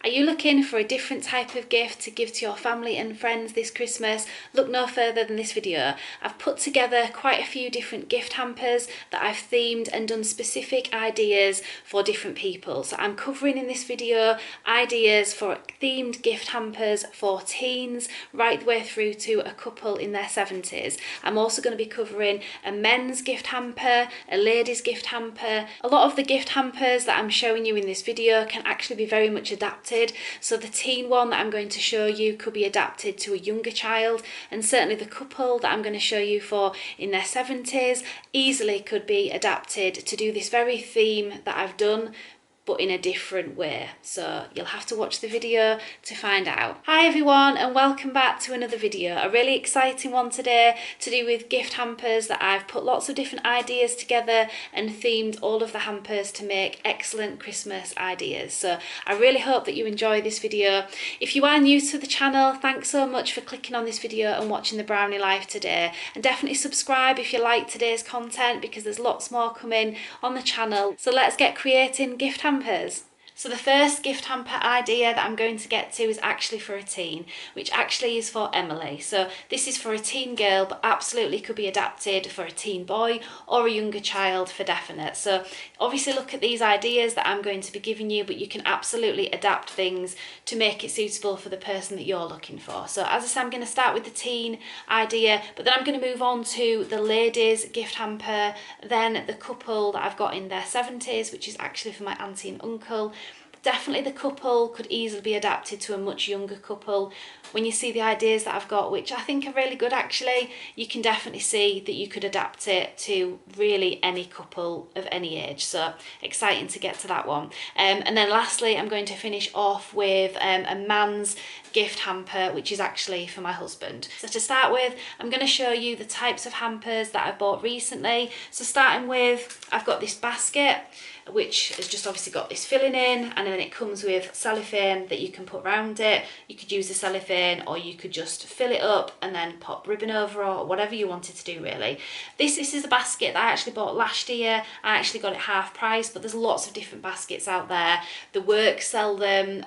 Are you looking for a different type of gift to give to your family and friends this Christmas? Look no further than this video. I've put together quite a few different gift hampers that I've themed and done specific ideas for different people. So I'm covering in this video ideas for themed gift hampers for teens right the way through to a couple in their 70s. I'm also going to be covering a men's gift hamper, a ladies gift hamper. A lot of the gift hampers that I'm showing you in this video can actually be very much adapted. So the teen one that I'm going to show you could be adapted to a younger child, and certainly the couple that I'm going to show you for in their 70s easily could be adapted to do this very theme that I've done, but in a different way. So you'll have to watch the video to find out. Hi everyone, and welcome back to another video. A really exciting one today to do with gift hampers that I've put lots of different ideas together and themed all of the hampers to make excellent Christmas ideas. So I really hope that you enjoy this video. If you are new to the channel, thanks so much for clicking on this video and watching the Brownie Life today. And definitely subscribe if you like today's content, because there's lots more coming on the channel. So let's get creating gift hampers. So the first gift hamper idea that I'm going to get to is actually for a teen, which actually is for Emily. So this is for a teen girl, but absolutely could be adapted for a teen boy or a younger child for definite. So obviously look at these ideas that I'm going to be giving you, but you can absolutely adapt things to make it suitable for the person that you're looking for. So as I said, I'm going to start with the teen idea, but then I'm going to move on to the ladies gift hamper, then the couple that I've got in their 70s, which is actually for my auntie and uncle. Definitely the couple could easily be adapted to a much younger couple. When you see the ideas that I've got, which I think are really good actually, you can definitely see that you could adapt it to really any couple of any age. So exciting to get to that one. And then lastly, I'm going to finish off with a man's gift hamper, which is actually for my husband. So to start with, I'm going to show you the types of hampers that I bought recently. So starting with, I've got this basket, which has just obviously got this filling in, and then it comes with cellophane that you can put around it. You could use the cellophane, or you could just fill it up and then pop ribbon over, or whatever you wanted to do really. This is a basket that I actually bought last year. I actually got it half price, but there's lots of different baskets out there. The Works sell them,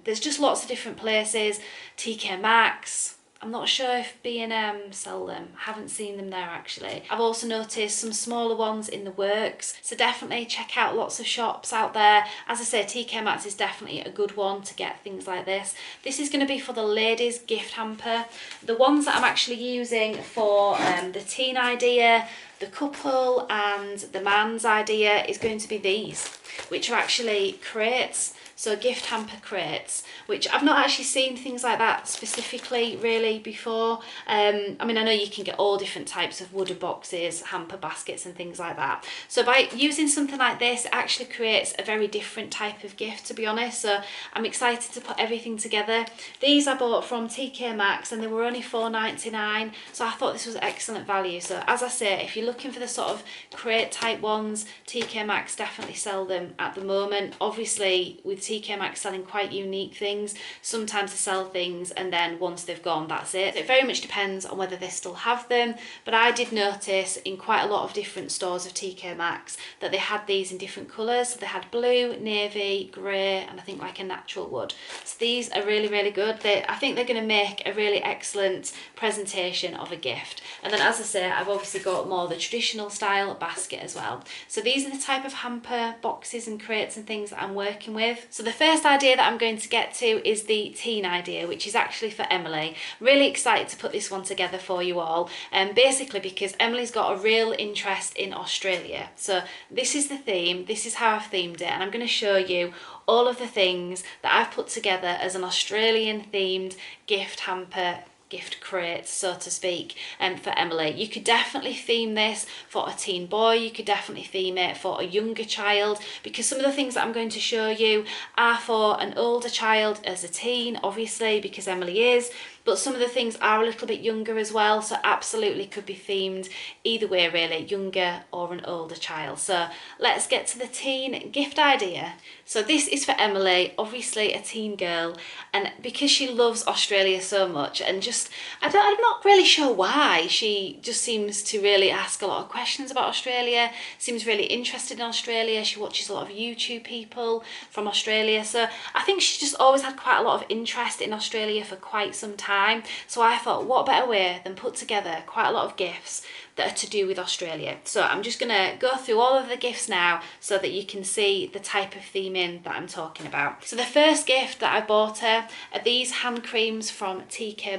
there's just lots of different places. TK Maxx, I'm not sure if B&M sell them. I haven't seen them there actually. I've also noticed some smaller ones in the Works. So definitely check out lots of shops out there. As I say, TK Maxx is definitely a good one to get things like this. This is going to be for the ladies gift hamper. The ones that I'm actually using for the teen idea, the couple and the man's idea is going to be these, which are actually crates. So gift hamper crates, which I've not actually seen things like that specifically really before. I mean, I know you can get all different types of wooden boxes, hamper baskets and things like that. So by using something like this, it actually creates a very different type of gift, to be honest. So I'm excited to put everything together. These I bought from TK Maxx and they were only $4.99. So I thought this was excellent value. So as I say, if you're looking for the sort of crate type ones, TK Maxx definitely sell them at the moment. Obviously with TK Maxx selling quite unique things, sometimes they sell things and then once they've gone, that's it. It very much depends on whether they still have them, but I did notice in quite a lot of different stores of TK Maxx that they had these in different colours. So they had blue, navy, grey, and I think like a natural wood. So these are really, really good. I think they're going to make a really excellent presentation of a gift. And then as I say, I've obviously got more the traditional style basket as well. So these are the type of hamper boxes and crates and things that I'm working with. So the first idea that I'm going to get to is the teen idea, which is actually for Emily. I'm really excited to put this one together for you all, basically because Emily's got a real interest in Australia. So this is the theme, this is how I've themed it, and I'm going to show you all of the things that I've put together as an Australian themed gift hamper, gift crate, so to speak, for Emily. You could definitely theme this for a teen boy, you could definitely theme it for a younger child, because some of the things that I'm going to show you are for an older child as a teen, obviously, because Emily is, but some of the things are a little bit younger as well, so absolutely could be themed either way really, younger or an older child. So let's get to the teen gift idea. So this is for Emily, obviously a teen girl, and because she loves Australia so much and just I'm not really sure why. She just seems to really ask a lot of questions about Australia, seems really interested in Australia. She watches a lot of YouTube people from Australia. So I think she's just always had quite a lot of interest in Australia for quite some time. So I thought, what better way than put together quite a lot of gifts that are to do with Australia. So I'm just going to go through all of the gifts now so that you can see the type of theming that I'm talking about. So the first gift that I bought her are these hand creams from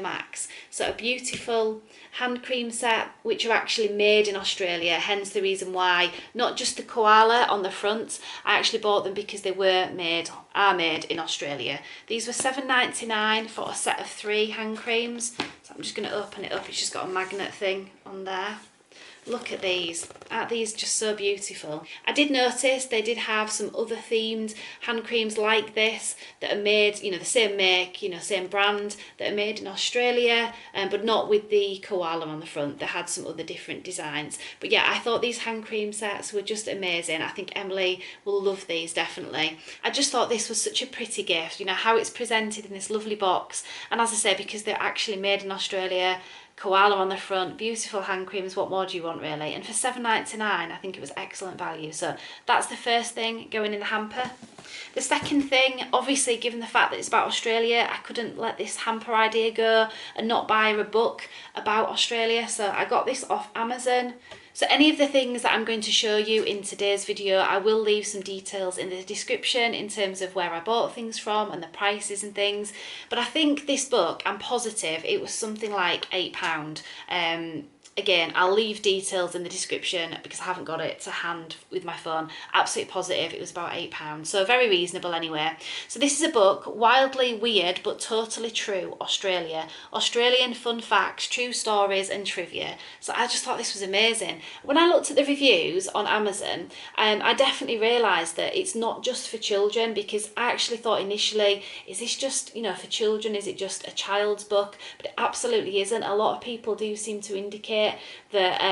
Maxx. So a beautiful hand cream set which are actually made in Australia, hence the reason why not just the koala on the front. I actually bought them because they are made in Australia. These were $7.99 for a set of 3 hand creams. So I'm just going to open it up. It's just got a magnet thing on there. Look at these. Aren't these just so beautiful? I did notice they did have some other themed hand creams like this that are made, the same make, same brand, that are made in Australia, but not with the koala on the front. They had some other different designs. But yeah, I thought these hand cream sets were just amazing. I think Emily will love these, definitely. I just thought this was such a pretty gift, how it's presented in this lovely box. And as I say, because they're actually made in Australia, koala on the front, beautiful hand creams, what more do you want really? And for $7.99 I think it was excellent value. So that's the first thing going in the hamper. The second thing, obviously given the fact that it's about Australia, I couldn't let this hamper idea go and not buy her a book about Australia. So I got this off Amazon. So any of the things that I'm going to show you in today's video, I will leave some details in the description in terms of where I bought things from and the prices and things. But I think this book, I'm positive it was something like £8. Again, I'll leave details in the description because I haven't got it to hand with my phone. Absolutely positive it was about £8. So very reasonable anyway. So this is a book, Wildly Weird but Totally True, Australia. Australian fun facts, true stories and trivia. So I just thought this was amazing. When I looked at the reviews on Amazon, I definitely realised that it's not just for children, because I actually thought initially, is this just, for children? Is it just a child's book? But it absolutely isn't. A lot of people do seem to indicate that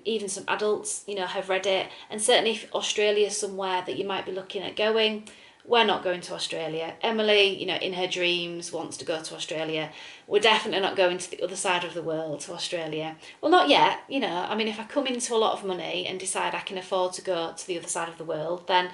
even some adults, have read it. And certainly if Australia is somewhere that you might be looking at going, we're not going to Australia. Emily, in her dreams wants to go to Australia. We're definitely not going to the other side of the world, to Australia. Well, not yet, if I come into a lot of money and decide I can afford to go to the other side of the world, then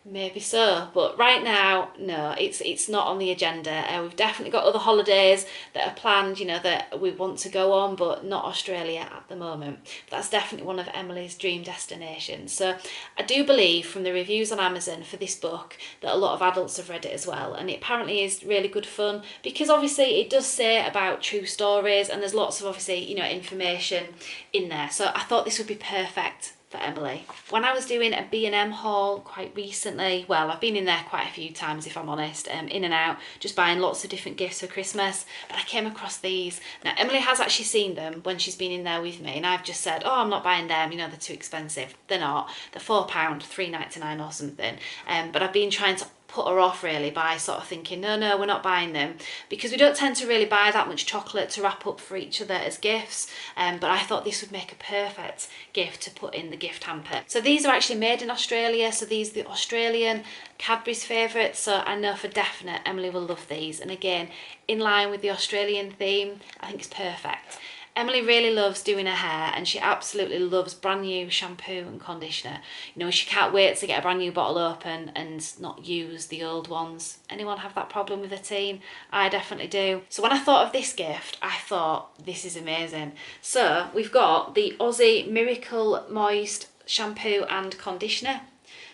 maybe so. But right now, no, it's not on the agenda. We've definitely got other holidays that are planned, that we want to go on, but not Australia at the moment. But that's definitely one of Emily's dream destinations. So I do believe from the reviews on Amazon for this book that a lot of adults have read it as well, and it apparently is really good fun because obviously it does say about true stories and there's lots of obviously information in there. So I thought this would be perfect for Emily. When I was doing a B&M haul quite recently, well, I've been in there quite a few times if I'm honest, in and out, just buying lots of different gifts for Christmas, but I came across these. Now Emily has actually seen them when she's been in there with me, and I've just said, oh, I'm not buying them, they're too expensive. They're not. They're £4, $3.99 or something, but I've been trying to put her off really by sort of thinking, no, we're not buying them, because we don't tend to really buy that much chocolate to wrap up for each other as gifts, but I thought this would make a perfect gift to put in the gift hamper. So these are actually made in Australia, so these are the Australian Cadbury's favourites, so I know for definite Emily will love these, and again, in line with the Australian theme, I think it's perfect. Emily really loves doing her hair, and she absolutely loves brand new shampoo and conditioner. She can't wait to get a brand new bottle open and not use the old ones. Anyone have that problem with a teen? I definitely do. So when I thought of this gift, I thought this is amazing. So we've got the Aussie Miracle Moist shampoo and conditioner.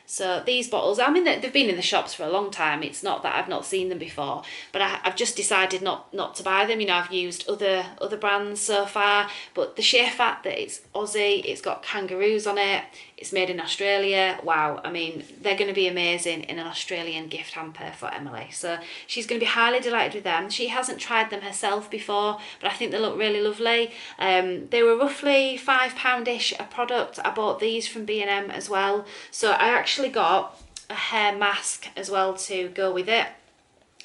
So these bottles, they've been in the shops for a long time. It's not that I've not seen them before, but I've just decided not to buy them. I've used other brands so far, but the sheer fact that it's Aussie, it's got kangaroos on it, it's made in Australia. Wow, they're going to be amazing in an Australian gift hamper for Emily. So she's going to be highly delighted with them. She hasn't tried them herself before, but I think they look really lovely. They were roughly £5-ish a product. I bought these from B&M as well. So I actually got a hair mask as well to go with it.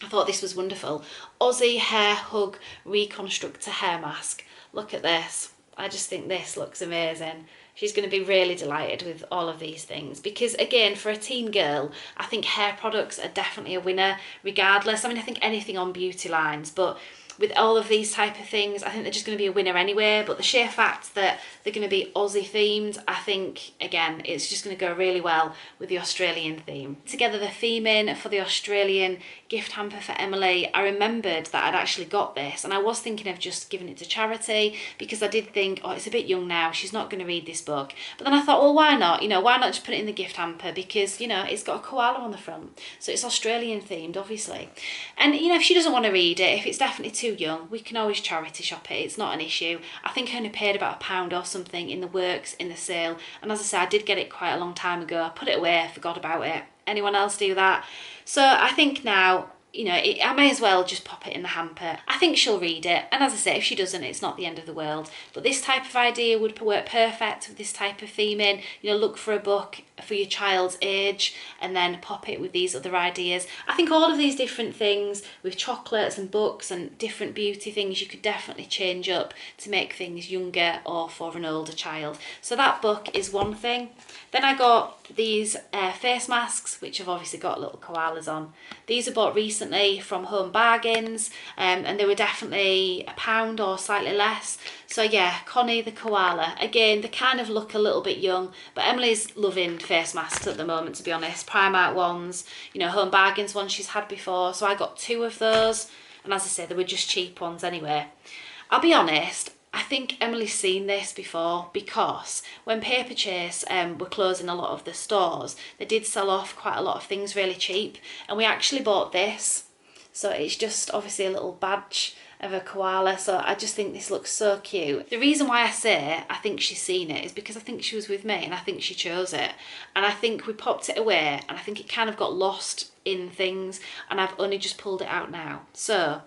I thought this was wonderful. Aussie Hair Hug Reconstructor Hair Mask. Look at this. I just think this looks amazing. She's going to be really delighted with all of these things because, again, for a teen girl, I think hair products are definitely a winner regardless. I think anything on beauty lines, but with all of these type of things, I think they're just going to be a winner anyway. But the sheer fact that they're going to be Aussie themed, I think, again, it's just going to go really well with the Australian theme. Together the theming for the Australian gift hamper for Emily, I remembered that I'd actually got this, and I was thinking of just giving it to charity, because I did think, oh, it's a bit young now, she's not going to read this book. But then I thought, well, why not? You know, why not just put it in the gift hamper? Because, you know, it's got a koala on the front, so it's Australian themed, obviously. And, you know, if she doesn't want to read it, if it's definitely too young, we can always charity shop it. It's not an issue. I think I only paid about £1 or something in the works in the sale. And as I said, I did get it quite a long time ago. I put it away, forgot about it. Anyone else do that? So I think now, you know, I may as well just pop it in the hamper. I think she'll read it, and as I say, if she doesn't, it's not the end of the world. But this type of idea would work perfect with this type of theming. You know, look for a book for your child's age and then pop it with these other ideas. I think all of these different things with chocolates and books and different beauty things, you could definitely change up to make things younger or for an older child. So that book is one thing. Then I got these face masks, which have obviously got little koalas on. These are bought recently from Home Bargains, and they were definitely £1 or slightly less. So yeah, Connie the koala. Again, they kind of look a little bit young, but Emily's loving face masks at the moment, to be honest. Primark ones, you know, Home Bargains ones she's had before. So I got 2 of those, and as I say, they were just cheap ones anyway. I'll be honest, I think Emily's seen this before, because when Paper Chase were closing a lot of the stores, they did sell off quite a lot of things really cheap, and we actually bought this. So it's just obviously a little badge of a koala, so I just think this looks so cute. The reason why I say I think she's seen it is because I think she was with me and I think she chose it, and I think we popped it away and I think it kind of got lost in things, and I've only just pulled it out now. So,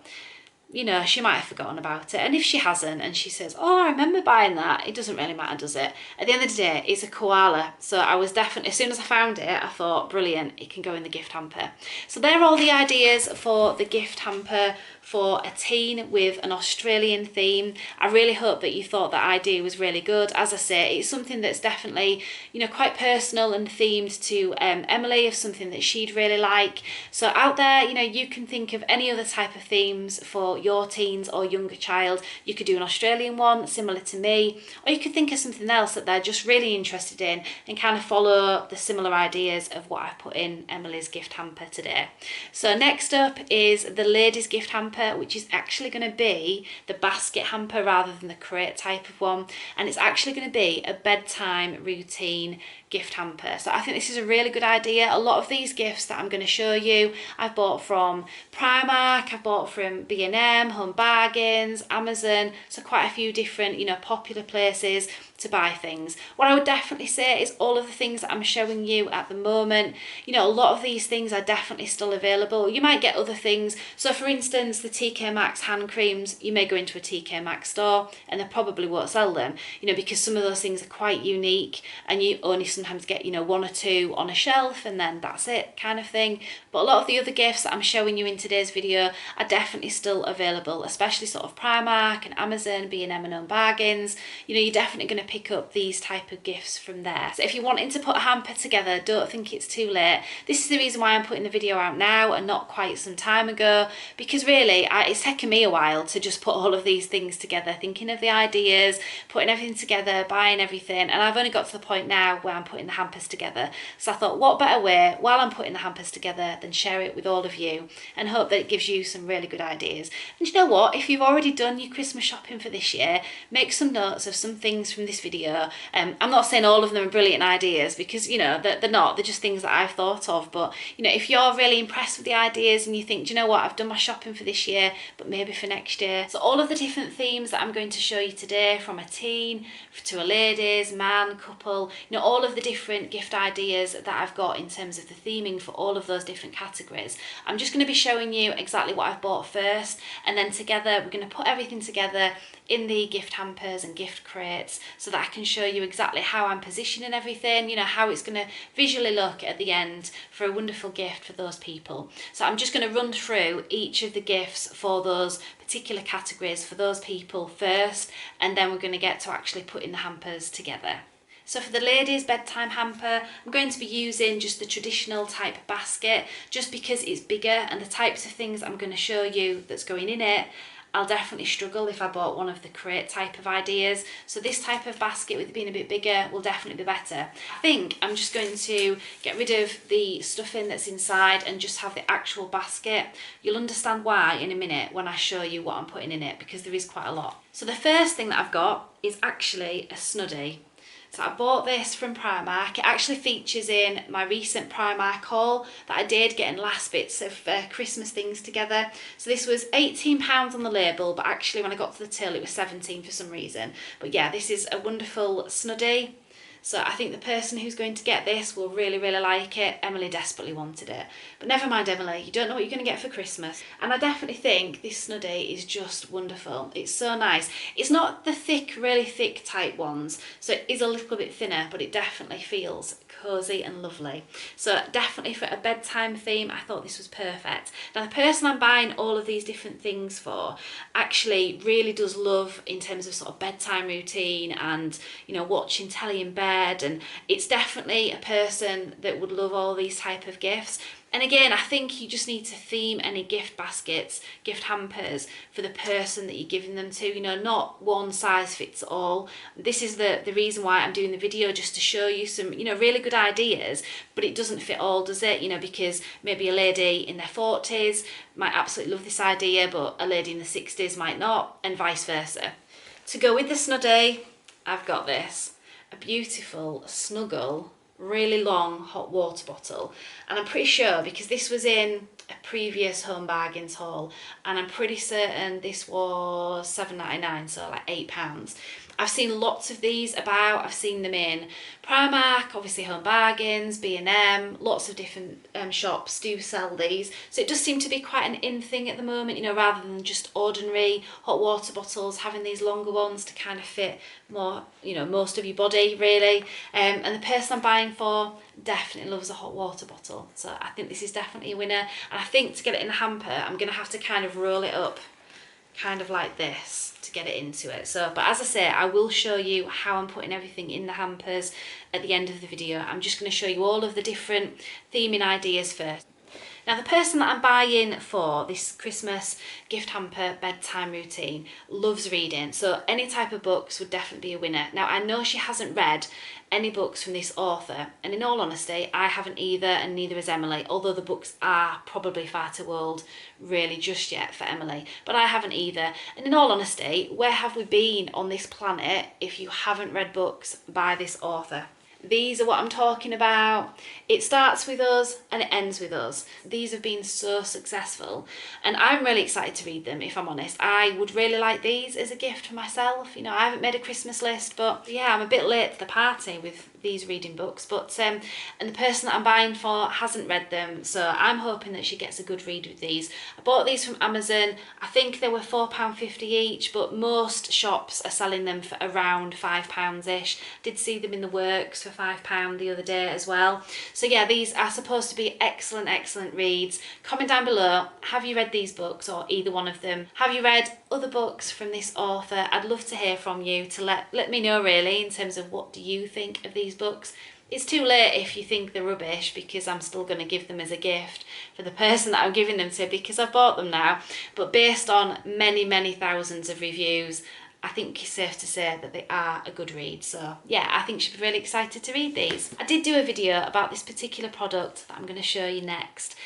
you know, she might have forgotten about it. And if she hasn't and she says, oh, I remember buying that, it doesn't really matter, does it? At the end of the day, it's a koala. So I was definitely, as soon as I found it, I thought, brilliant, it can go in the gift hamper. So there are all the ideas for the gift hamper for a teen with an Australian theme. I really hope that you thought that idea was really good. As I say, it's something that's definitely, you know, quite personal and themed to Emily, of something that she'd really like. So out there, you know, you can think of any other type of themes for your teens or younger child. You could do an Australian one similar to me, or you could think of something else that they're just really interested in and kind of follow the similar ideas of what I've put in Emily's gift hamper today. So next up is the ladies gift hamper, which is actually going to be the basket hamper rather than the crate type of one, and it's actually going to be a bedtime routine gift hamper. So I think this is a really good idea. A lot of these gifts that I'm going to show you, I've bought from Primark, I've bought from B&M, Home Bargains, Amazon, so quite a few different, you know, popular places to buy things. What I would definitely say is all of the things that I'm showing you at the moment, you know, a lot of these things are definitely still available. You might get other things. So for instance, the TK Maxx hand creams, you may go into a TK Maxx store and they probably won't sell them, you know, because some of those things are quite unique and you only sometimes get, you know, 1 or 2 on a shelf and then that's it kind of thing. But a lot of the other gifts that I'm showing you in today's video are definitely still available, especially sort of Primark and Amazon, B&M and Home Bargains. You know, you're definitely going to pick up these type of gifts from there. So if you're wanting to put a hamper together, don't think it's too late. This is the reason why I'm putting the video out now and not quite some time ago, because really it's taken me a while to just put all of these things together, thinking of the ideas, putting everything together, buying everything, and I've only got to the point now where I'm putting the hampers together. So I thought, what better way while I'm putting the hampers together than share it with all of you and hope that it gives you some really good ideas. And you know what, if you've already done your Christmas shopping for this year, make some notes of some things from this video. I'm not saying all of them are brilliant ideas, because, you know, they're not, they're just things that I've thought of. But, you know, if you're really impressed with the ideas and you think, do you know what, I've done my shopping for this year, but maybe for next year. So all of the different themes that I'm going to show you today, from a teen to a ladies, man, couple, you know, all of the different gift ideas that I've got in terms of the theming for all of those different categories. I'm just going to be showing you exactly what I've bought first, and then together we're going to put everything together in the gift hampers and gift crates so that I can show you exactly how I'm positioning everything, you know, how it's going to visually look at the end for a wonderful gift for those people. So I'm just going to run through each of the gifts for those particular categories for those people first, and then we're going to get to actually putting the hampers together. So for the ladies bedtime hamper, I'm going to be using just the traditional type basket, just because it's bigger, and the types of things I'm going to show you that's going in it I'll definitely struggle if I bought one of the crate type of ideas. So this type of basket with it being a bit bigger will definitely be better. I think I'm just going to get rid of the stuffing that's inside and just have the actual basket. You'll understand why in a minute when I show you what I'm putting in it, because there is quite a lot. So the first thing that I've got is actually a snuddy. So I bought this from Primark. It actually features in my recent Primark haul that I did, getting last bits of Christmas things together. So this was £18 on the label, but actually when I got to the till it was 17 for some reason. But yeah, this is a wonderful snuddy. So I think the person who's going to get this will really, really like it. Emily desperately wanted it. But never mind, Emily, you don't know what you're going to get for Christmas. And I definitely think this snuddy is just wonderful. It's so nice. It's not the thick, really thick type ones. So it is a little bit thinner, but it definitely feels cosy and lovely. So definitely for a bedtime theme, I thought this was perfect. Now the person I'm buying all of these different things for actually really does love in terms of sort of bedtime routine and, you know, watching telly in bed. And it's definitely a person that would love all these type of gifts. And again, I think you just need to theme any gift baskets, gift hampers for the person that you're giving them to, you know, not one size fits all. This is the reason why I'm doing the video, just to show you some, you know, really good ideas, but it doesn't fit all, does it? You know, because maybe a lady in their 40s might absolutely love this idea, but a lady in the 60s might not, and vice versa. To go with the snuddy, I've got this. A beautiful snuggle, really long hot water bottle, and I'm pretty sure because this was in a previous Home Bargains haul, and I'm pretty certain this was £7.99, so like £8. I've seen lots of these about. I've seen them in Primark, obviously Home Bargains, B&M, lots of different shops do sell these. So it does seem to be quite an in thing at the moment, you know, rather than just ordinary hot water bottles, having these longer ones to kind of fit more, you know, most of your body really. And the person I'm buying for definitely loves a hot water bottle. So I think this is definitely a winner. And I think to get it in the hamper, I'm going to have to kind of roll it up kind of like this to get it into it. So, but as I say, I will show you how I'm putting everything in the hampers at the end of the video. I'm just going to show you all of the different theming ideas first. Now the person that I'm buying for this Christmas gift hamper bedtime routine loves reading, so any type of books would definitely be a winner. Now I know she hasn't read any books from this author, and in all honesty I haven't either, and neither has Emily, although the books are probably far too old really just yet for Emily, but I haven't either. And in all honesty, where have we been on this planet if you haven't read books by this author? These are what I'm talking about. It starts with us and it ends with us. These have been so successful and I'm really excited to read them, if I'm honest. I would really like these as a gift for myself. You know, I haven't made a Christmas list, but yeah, I'm a bit late to the party with these reading books, but and the person that I'm buying for hasn't read them, so I'm hoping that she gets a good read with these. I bought these from Amazon. I think they were £4.50 each, but most shops are selling them for around £5-ish. Did see them in the works for £5 the other day as well. So yeah, these are supposed to be excellent reads. Comment down below, have you read these books or either one of them? Have you read other books from this author? I'd love to hear from you, to let me know really in terms of what do you think of these books. It's too late if you think they're rubbish, because I'm still going to give them as a gift for the person that I'm giving them to, because I've bought them now. But based on many thousands of reviews, I think it's safe to say that they are a good read. So yeah, I think she'll be really excited to read these. I did do a video about this particular product that I'm going to show you next.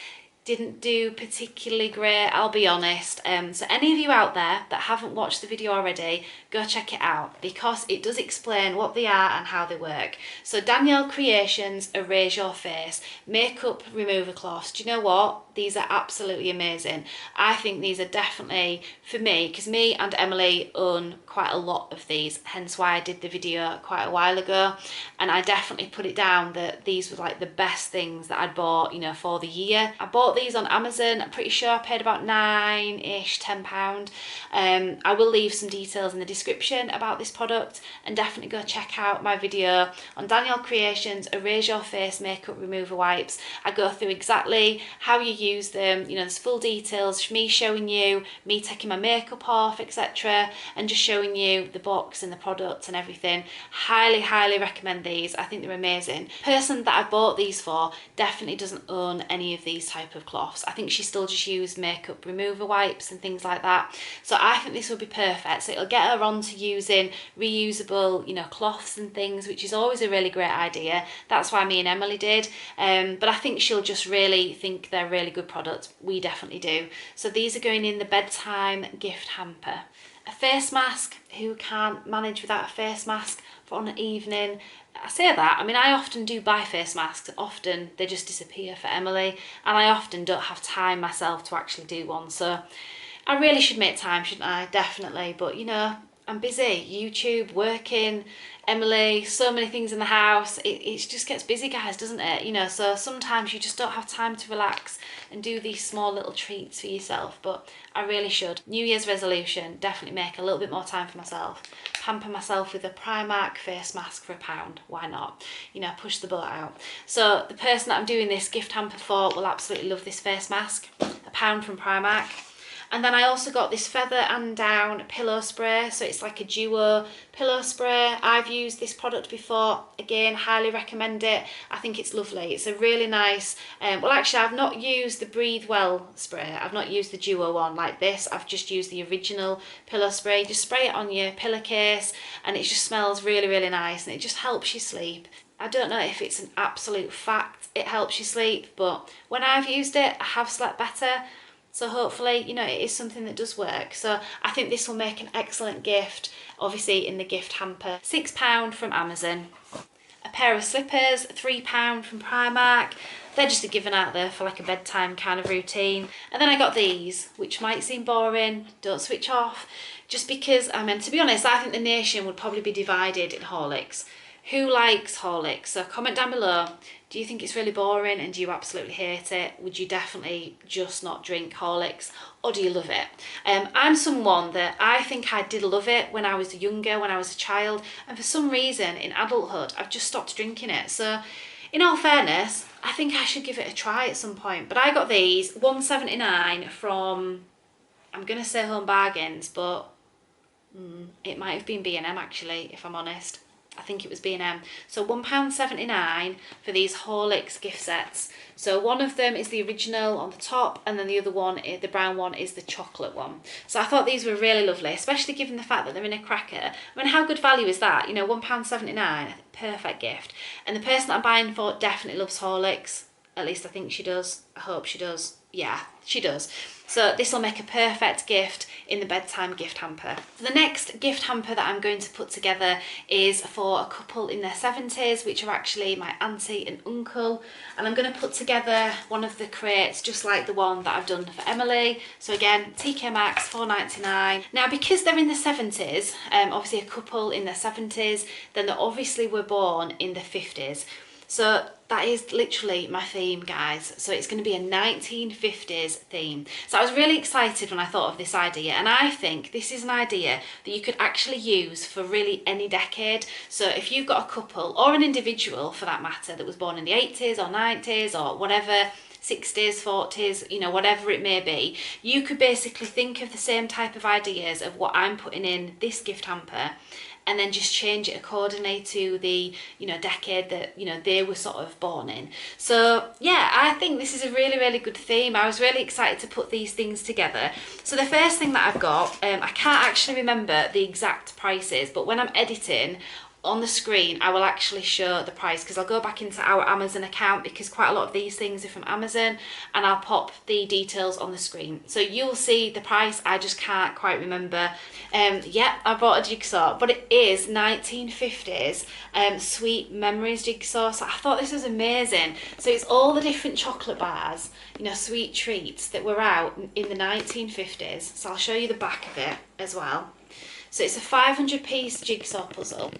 Didn't do particularly great, I'll be honest. So any of you out there that haven't watched the video already, go check it out, because it does explain what they are and how they work. So Danielle Creations Erase Your Face Makeup Remover Cloths. Do you know what? These are absolutely amazing. I think these are definitely for me, because me and Emily own quite a lot of these, hence why I did the video quite a while ago, and I definitely put it down that these were like the best things that I'd bought, you know, for the year. I bought these on Amazon. I'm pretty sure I paid about £9-ish, £10. I will leave some details in the description about this product, and definitely go check out my video on Danielle Creations Erase Your Face Makeup Remover Wipes. I go through exactly how you use them, you know, there's full details, me showing you, me taking my makeup off, etc., and just showing you the box and the products and everything. Highly recommend these. I think they're amazing. The person that I bought these for definitely doesn't own any of these type of cloths. I think she still just used makeup remover wipes and things like that. So I think this will be perfect. So it'll get her on to using reusable, you know, cloths and things, which is always a really great idea. That's why me and Emily did. But I think she'll just really think they're really good products. We definitely do. So these are going in the bedtime gift hamper. A face mask, who can't manage without a face mask for on an evening? I say that, I mean, I often do buy face masks, often they just disappear for Emily, and I often don't have time myself to actually do one, so I really should make time, shouldn't I? Definitely, but you know, I'm busy, YouTube, working, Emily, so many things in the house. It just gets busy, guys, doesn't it? You know, so sometimes you just don't have time to relax and do these small little treats for yourself, but I really should. New Year's resolution, definitely make a little bit more time for myself. Pamper myself with a Primark face mask for £1. Why not? You know, push the boat out. So the person that I'm doing this gift hamper for will absolutely love this face mask. £1 from Primark. And then I also got this feather and down pillow spray. So it's like a duo pillow spray. I've used this product before. Again, highly recommend it. I think it's lovely. It's a really nice, well actually I've not used the Breathe Well spray. I've not used the duo one like this. I've just used the original pillow spray. Just spray it on your pillowcase and it just smells really, really nice and it just helps you sleep. I don't know if it's an absolute fact it helps you sleep, but when I've used it, I have slept better. So hopefully, you know, it is something that does work. So I think this will make an excellent gift, obviously in the gift hamper. £6 from Amazon. A pair of slippers, £3 from Primark. They're just a given out there for like a bedtime kind of routine. And then I got these, which might seem boring, don't switch off. Just because, I mean, to be honest, I think the nation would probably be divided in Horlicks. Who likes Horlicks? So comment down below. Do you think it's really boring and do you absolutely hate it? Would you definitely just not drink Horlicks or do you love it? I'm someone that I think I did love it when I was younger, when I was a child, and for some reason in adulthood I've just stopped drinking it. So in all fairness, I think I should give it a try at some point. But I got these, £1.79 from, I'm going to say Home Bargains, but it might have been B&M actually, if I'm honest. I think it was B&M. So £1.79 for these Horlicks gift sets. So one of them is the original on the top and then the other one, the brown one, is the chocolate one. So I thought these were really lovely, especially given the fact that they're in a cracker. I mean, how good value is that? You know, £1.79, perfect gift. And the person that I'm buying for definitely loves Horlicks. At least I think she does. I hope she does. Yeah, she does. So this will make a perfect gift in the bedtime gift hamper. The next gift hamper that I'm going to put together is for a couple in their 70s, which are actually my auntie and uncle. And I'm going to put together one of the crates just like the one that I've done for Emily. So again, TK Maxx, £4.99. Now because they're in the 70s, obviously a couple in their 70s, then they obviously were born in the 50s. So that is literally my theme, guys. So it's going to be a 1950s theme. So I was really excited when I thought of this idea, and I think this is an idea that you could actually use for really any decade. So if you've got a couple, or an individual for that matter, that was born in the 80s or 90s or whatever, 60s, 40s, you know, whatever it may be, you could basically think of the same type of ideas of what I'm putting in this gift hamper, and then just change it accordingly to the, you know, decade that, you know, they were sort of born in. So yeah, I think this is a really, really good theme. I was really excited to put these things together. So the first thing that I've got, I can't actually remember the exact prices, but when I'm editing, on the screen I will actually show the price, because I'll go back into our Amazon account, because quite a lot of these things are from Amazon, and I'll pop the details on the screen so you'll see the price. I just can't quite remember. Yeah, I bought a jigsaw, but it is 1950s sweet memories jigsaw. So I thought this was amazing. So it's all the different chocolate bars, you know, sweet treats that were out in the 1950s. So I'll show you the back of it as well. So it's a 500-piece jigsaw puzzle.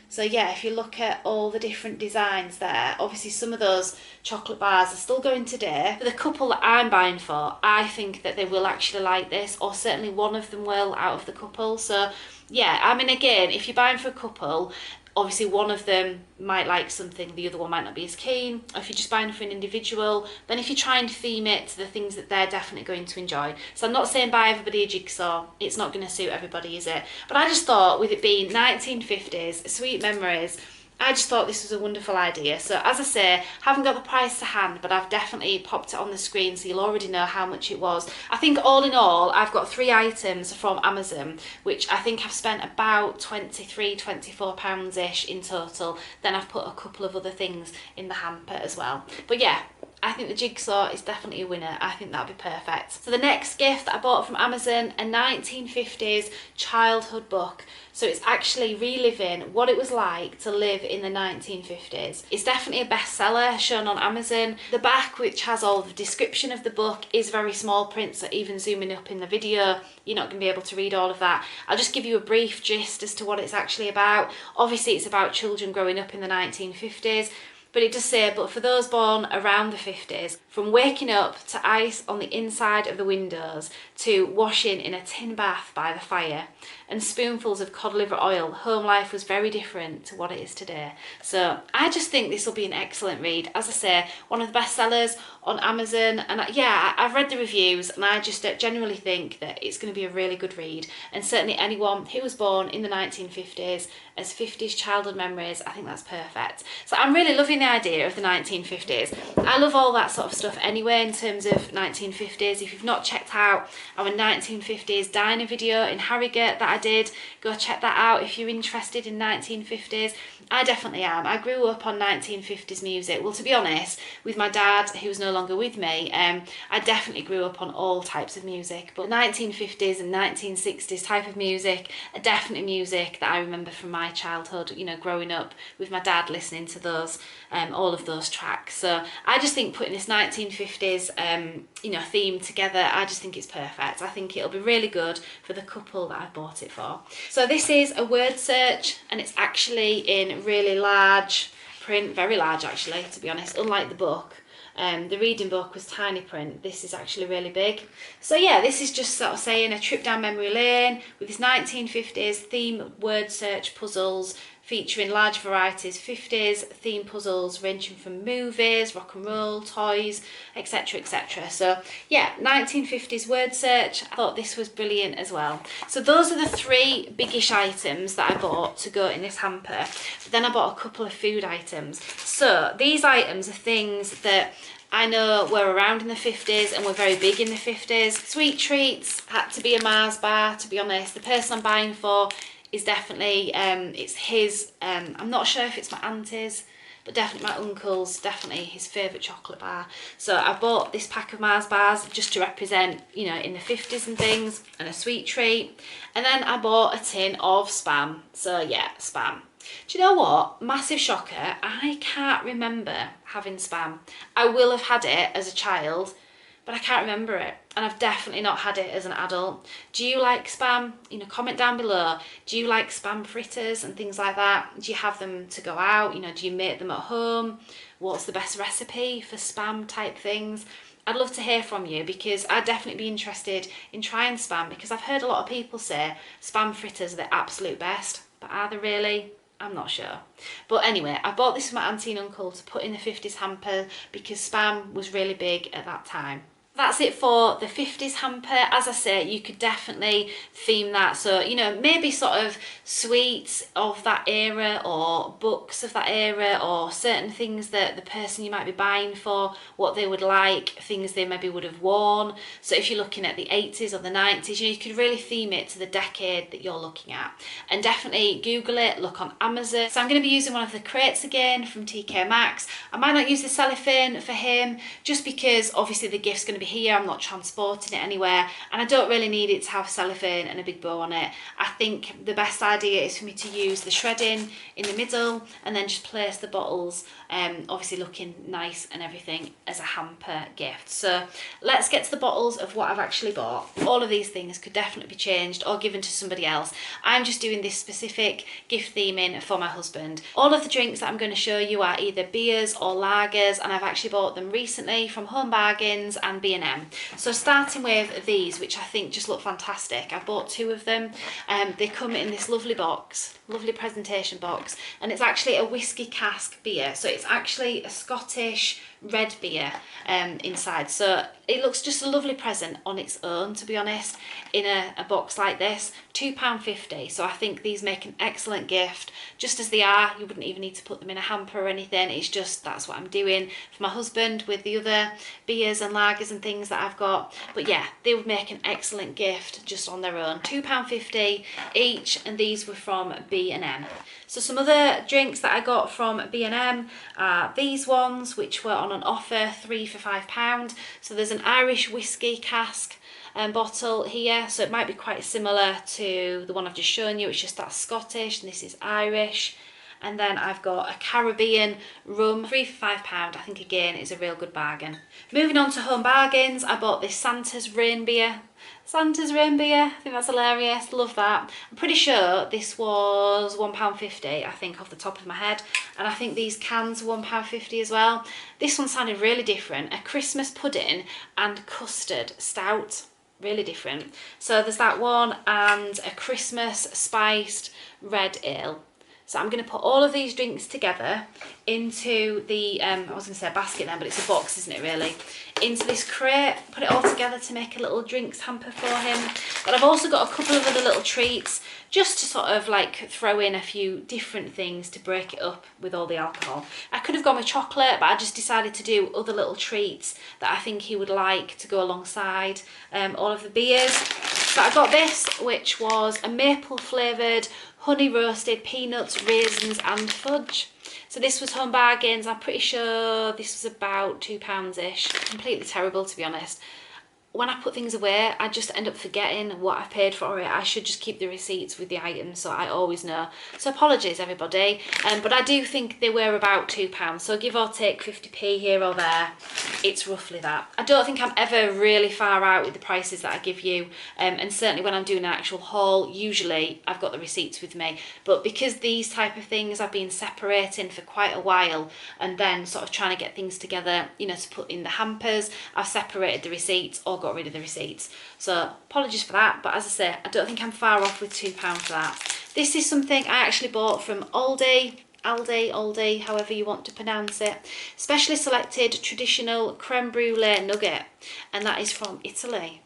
So yeah, if you look at all the different designs there, obviously some of those chocolate bars are still going today. For the couple that I'm buying for, I think that they will actually like this, or certainly one of them will out of the couple. So yeah, I mean, again, if you're buying for a couple, obviously one of them might like something, the other one might not be as keen. Or if you're just buying for an individual, then if you try and theme it to the things that they're definitely going to enjoy. So I'm not saying buy everybody a jigsaw, it's not going to suit everybody, is it? But I just thought, with it being 1950s, sweet memories, I just thought this was a wonderful idea. So as I say, haven't got the price to hand, but I've definitely popped it on the screen so you'll already know how much it was. I think all in all, I've got 3 items from Amazon, which I think I've spent about £23–24-ish in total. Then I've put a couple of other things in the hamper as well. But yeah, I think the jigsaw is definitely a winner. I think that'd be perfect. So the next gift that I bought from Amazon, a 1950s childhood book. So it's actually reliving what it was like to live in the 1950s. It's definitely a bestseller shown on Amazon. The back, which has all the description of the book, is very small print, so even zooming up in the video, you're not going to be able to read all of that. I'll just give you a brief gist as to what it's actually about. Obviously, it's about children growing up in the 1950s. But it does say, but for those born around the 50s, from waking up to ice on the inside of the windows to washing in a tin bath by the fire and spoonfuls of cod liver oil, home life was very different to what it is today. So I just think this will be an excellent read. As I say, one of the best sellers on Amazon. And yeah, I've read the reviews and I just genuinely think that it's going to be a really good read. And certainly anyone who was born in the 1950s, as 50s childhood memories, I think that's perfect. So I'm really loving the idea of the 1950s. I love all that sort of stuff anyway in terms of 1950s. If you've not checked out our 1950s diner video in Harrogate that I did, go check that out if you're interested in 1950s. I definitely am. I grew up on 1950s music. Well, to be honest, with my dad, who's no longer with me, I definitely grew up on all types of music. But 1950s and 1960s type of music are definitely music that I remember from my childhood, you know, growing up with my dad listening to those, all of those tracks. So I just think putting this 1950s, you know, theme together, I just think it's perfect. I think it'll be really good for the couple that I bought it for. So this is a word search and it's actually in really large print, very large actually, to be honest, unlike the book. The reading book was tiny print. This is actually really big. So yeah, this is just sort of saying a trip down memory lane with this 1950s theme word search puzzles featuring large varieties, 50s theme puzzles ranging from movies, rock and roll, toys, etc, etc. So yeah, 1950s word search. I thought this was brilliant as well. So those are the 3 biggish items that I bought to go in this hamper. But then I bought a couple of food items. So these items are things that I know were around in the 50s and were very big in the 50s. Sweet treats, had to be a Mars bar, to be honest. The person I'm buying for is definitely, it's his, I'm not sure if it's my auntie's, but definitely my uncle's, definitely his favourite chocolate bar. So I bought this pack of Mars bars just to represent, you know, in the 50s and things, and a sweet treat. And then I bought a tin of Spam. So yeah, Spam. Do you know what? Massive shocker, I can't remember having Spam. I will have had it as a child, but I can't remember it. And I've definitely not had it as an adult. Do you like Spam? You know, comment down below. Do you like Spam fritters and things like that? Do you have them to go out? You know, do you make them at home? What's the best recipe for Spam type things? I'd love to hear from you because I'd definitely be interested in trying Spam because I've heard a lot of people say Spam fritters are the absolute best. But are they really? I'm not sure. But anyway, I bought this for my auntie and uncle to put in the 50s hamper because Spam was really big at that time. That's it for the 50s hamper. As I say, you could definitely theme that. So, you know, maybe sort of sweets of that era or books of that era or certain things that the person you might be buying for, what they would like, things they maybe would have worn. So if you're looking at the 80s or the 90s, you know, you could really theme it to the decade that you're looking at. And definitely Google it, look on Amazon. So I'm going to be using one of the crates again from TK Maxx. I might not use the cellophane for him just because obviously the gift's going to be here. I'm not transporting it anywhere and I don't really need it to have cellophane and a big bow on it. I think the best idea is for me to use the shredding in the middle and then just place the bottles, obviously looking nice and everything as a hamper gift. So let's get to the bottles of what I've actually bought. All of these things could definitely be changed or given to somebody else. I'm just doing this specific gift theming for my husband. All of the drinks that I'm going to show you are either beers or lagers and I've actually bought them recently from Home Bargains and B&M. So starting with these, which I think just look fantastic. I bought 2 of them. They come in this lovely box, lovely presentation box, and it's actually a whiskey cask beer. So it's actually a Scottish red beer inside. So it looks just a lovely present on its own, to be honest, in a box like this. £2.50. So I think these make an excellent gift just as they are. You wouldn't even need to put them in a hamper or anything. It's just, that's what I'm doing for my husband with the other beers and lagers and things that I've got. But yeah, they would make an excellent gift just on their own. £2.50 each, and these were from B&M. So some other drinks that I got from B&M are these ones, which were on an offer, 3 for £5. So there's an Irish whiskey cask bottle here, so it might be quite similar to the one I've just shown you. It's just that Scottish, and this is Irish. And then I've got a Caribbean rum, 3 for £5. I think again is a real good bargain. Moving on to home bargains, I bought this Santa's rain beer. Santa's rain beer, I think that's hilarious, love that. I'm pretty sure this was £1.50, I think, off the top of my head. And I think these cans were £1.50 as well. This one sounded really different, a Christmas pudding and custard stout. Really different. So there's that one, and a Christmas spiced red ale. So I'm going to put all of these drinks together into the, I was going to say a basket then, but it's a box, isn't it really? Into this crate, put it all together to make a little drinks hamper for him. But I've also got a couple of other little treats, just to sort of like throw in a few different things to break it up with all the alcohol. I could have gone with chocolate, but I just decided to do other little treats that I think he would like to go alongside all of the beers. So I got this, which was a maple flavoured honey roasted peanuts, raisins and fudge. So this was home bargains. I'm pretty sure this was about £2-ish. Completely terrible, to be honest. When I put things away, I just end up forgetting what I've paid for it. I should just keep the receipts with the items, so I always know. So apologies, everybody. But I do think they were about £2. So give or take 50p here or there, it's roughly that. I don't think I'm ever really far out with the prices that I give you. And certainly when I'm doing an actual haul, usually I've got the receipts with me. But because these type of things I've been separating for quite a while, and then sort of trying to get things together, you know, to put in the hampers, I've separated the receipts or got rid of the receipts. So apologies for that, but as I say, I don't think I'm far off with £2 for that. This is something I actually bought from Aldi, however you want to pronounce it. Specially selected traditional creme brulee nugget, and that is from Italy.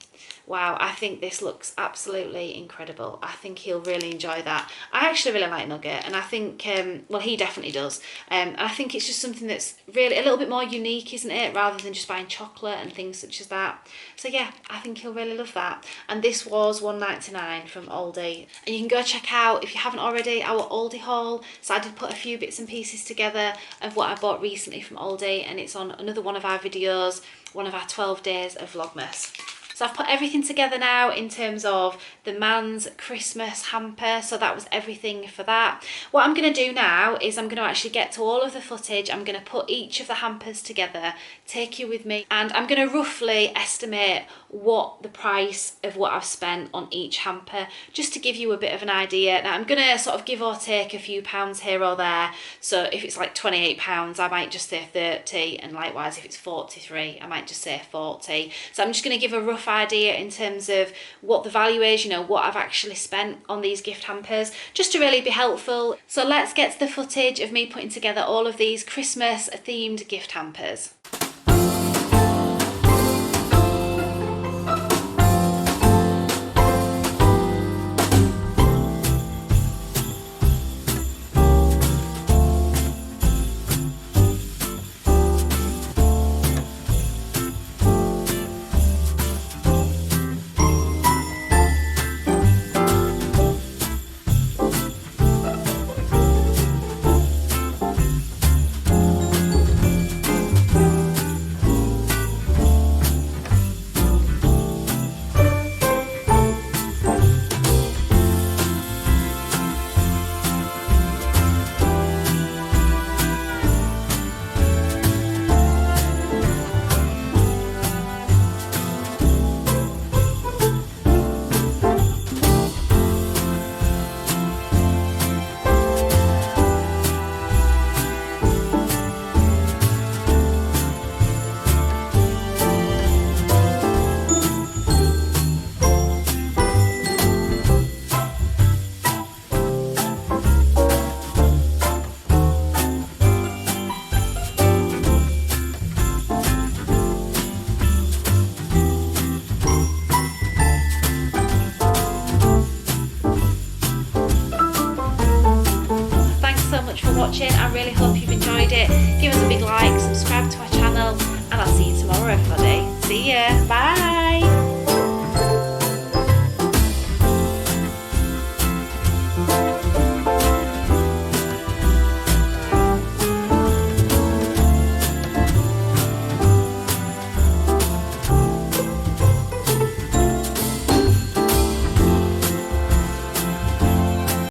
Wow, I think this looks absolutely incredible. I think he'll really enjoy that. I actually really like nugget, and I think, well, he definitely does. And I think it's just something that's really a little bit more unique, isn't it? Rather than just buying chocolate and things such as that. So yeah, I think he'll really love that. And this was £1.99 from Aldi. And you can go check out, if you haven't already, our Aldi haul. So I did put a few bits and pieces together of what I bought recently from Aldi, and it's on another one of our videos, one of our 12 days of Vlogmas. So I've put everything together now in terms of the man's Christmas hamper. So that was everything for that. What I'm going to do now is I'm going to actually get to all of the footage. I'm going to put each of the hampers together, take you with me, and I'm going to roughly estimate what the price of what I've spent on each hamper, just to give you a bit of an idea. Now I'm going to sort of give or take a few pounds here or there. So if it's like £28, I might just say 30, and likewise if it's 43, I might just say 40. So I'm just going to give a rough idea in terms of what the value is, you know, what I've actually spent on these gift hampers, just to really be helpful. So let's get to the footage of me putting together all of these Christmas themed gift hampers.